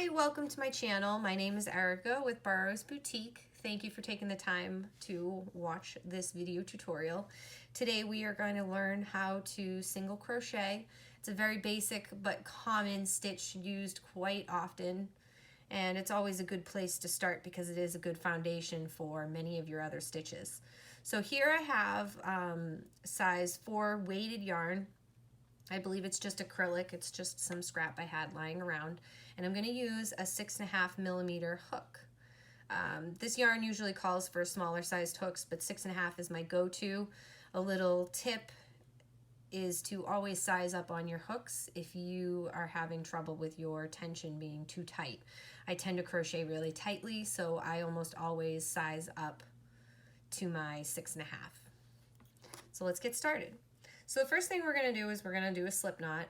Hi, welcome to my channel. My name is Erica with Burrows Boutique. Thank you for taking the time to watch this video tutorial. Today we are going to learn how to single crochet. It's a very basic but common stitch used quite often, and it's always a good place to start because it is a good foundation for many of your other stitches. So here I have size 4 weighted yarn. I believe it's just acrylic. It's just some scrap I had lying around. And I'm going to use a 6.5 millimeter hook. This yarn usually calls for smaller sized hooks, but 6.5 is my go-to. A little tip is to always size up on your hooks if you are having trouble with your tension being too tight. I tend to crochet really tightly, so I almost always size up to my 6.5. So let's get started. So the first thing we're going to do is we're going to do a slip knot.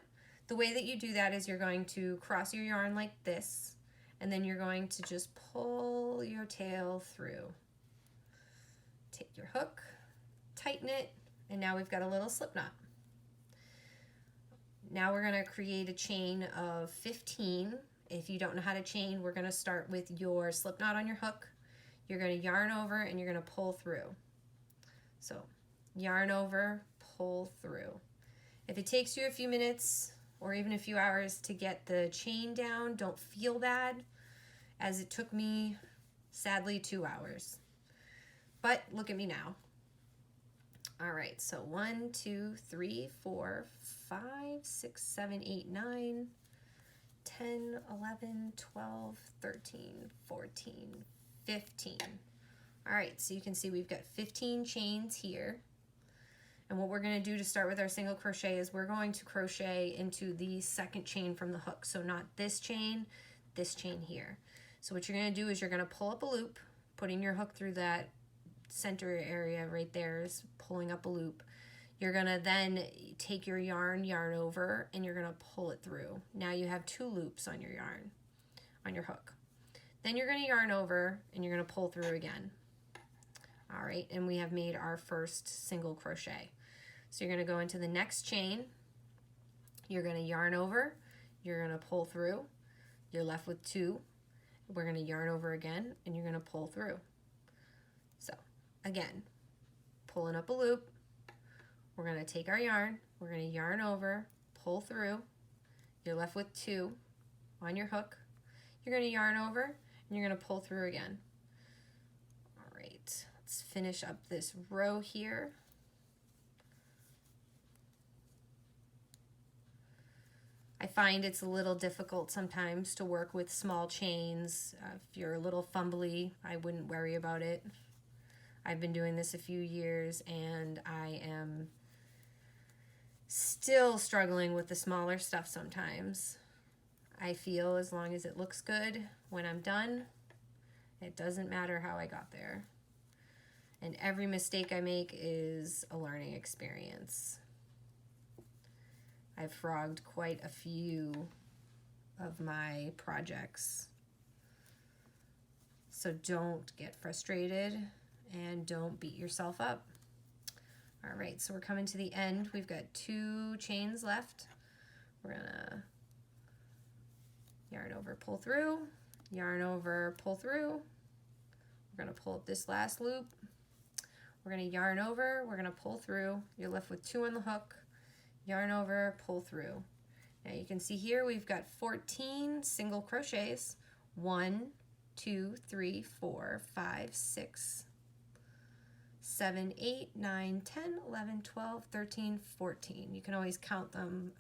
The way that you do that is you're going to cross your yarn like this, and then you're going to just pull your tail through. Take your hook, tighten it, and now we've got a little slip knot. Now we're going to create a chain of 15. If you don't know how to chain, we're going to start with your slip knot on your hook. You're going to yarn over and you're going to pull through. So yarn over, pull through. If it takes you a few minutes or even a few hours to get the chain down, don't feel bad, as it took me, sadly, 2 hours. But look at me now. All right, so 1, 2, 3, 4, 5, 6, 7, 8, 9, 10, 11, 12, 13, 14, 15. All right, so you can see we've got 15 chains here. And what we're going to do to start with our single crochet is we're going to crochet into the second chain from the hook. So not this chain here. So what you're going to do is you're going to pull up a loop, putting your hook through that center area right there is pulling up a loop. You're going to then take your yarn over, and you're going to pull it through. Now you have 2 loops on your yarn, on your hook. Then you're going to yarn over, and you're going to pull through again. All right, and we have made our first single crochet. So you're going to go into the next chain, you're going to yarn over, you're going to pull through, you're left with 2, we're going to yarn over again, and you're going to pull through. So again, pulling up a loop, we're going to take our yarn, we're going to yarn over, pull through, you're left with 2 on your hook, you're going to yarn over, and you're going to pull through again. All right, let's finish up this row here. I find it's a little difficult sometimes to work with small chains. If you're a little fumbly, I wouldn't worry about it. I've been doing this a few years and I am still struggling with the smaller stuff sometimes. I feel as long as it looks good when I'm done, it doesn't matter how I got there. And every mistake I make is a learning experience. I've frogged quite a few of my projects. So don't get frustrated and don't beat yourself up. All right, so we're coming to the end. We've got 2 chains left. We're gonna yarn over, pull through, yarn over, pull through. We're gonna pull up this last loop. We're gonna yarn over, we're gonna pull through. You're left with 2 on the hook. Yarn over, pull through. Now you can see here we've got 14 single crochets. 1, 2, 3, 4, 5, 6, 7, 8, 9, 10, 11, 12, 13, 14. You can always count them.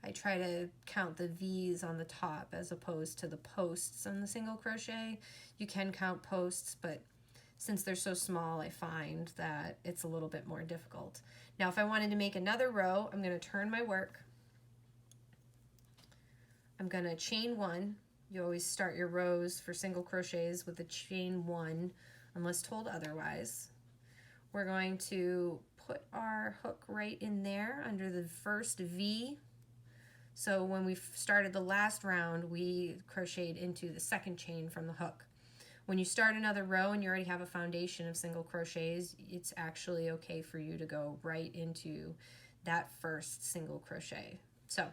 I try to count the V's on the top as opposed to the posts on the single crochet. You can count posts, but since they're so small, I find that it's a little bit more difficult. Now, if I wanted to make another row, I'm going to turn my work. I'm going to chain 1. You always start your rows for single crochets with a chain 1, unless told otherwise. We're going to put our hook right in there under the first V. So when we started the last round, we crocheted into the second chain from the hook. When you start another row and you already have a foundation of single crochets, it's actually okay for you to go right into that first single crochet. So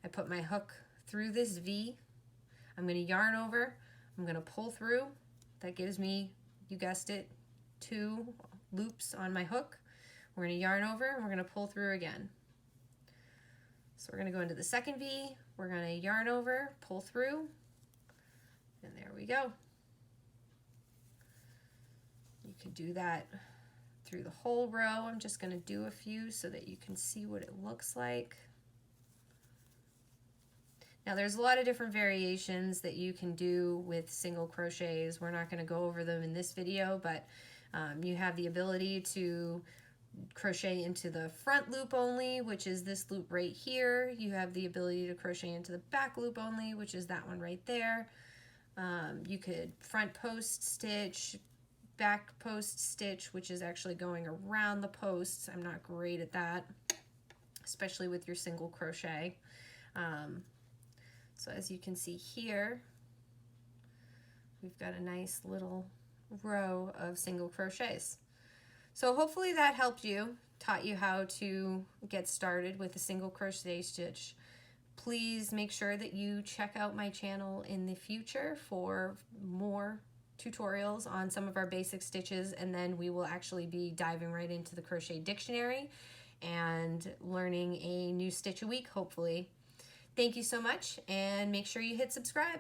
I put my hook through this V, I'm going to yarn over, I'm going to pull through. That gives me, you guessed it, 2 loops on my hook. We're going to yarn over and we're going to pull through again. So we're going to go into the second V, we're going to yarn over, pull through, and there we go. You could do that through the whole row. I'm just going to do a few so that you can see what it looks like. Now there's a lot of different variations that you can do with single crochets. We're not going to go over them in this video, but you have the ability to crochet into the front loop only, which is this loop right here. You have the ability to crochet into the back loop only, which is that one right there. You could front post stitch, back post stitch, which is actually going around the posts. I'm not great at that, especially with your single crochet. So as you can see here, we've got a nice little row of single crochets. So hopefully that helped you, taught you how to get started with a single crochet stitch. Please make sure that you check out my channel in the future for more tutorials on some of our basic stitches, and then we will actually be diving right into the crochet dictionary and learning a new stitch a week, hopefully. Thank you so much, and make sure you hit subscribe.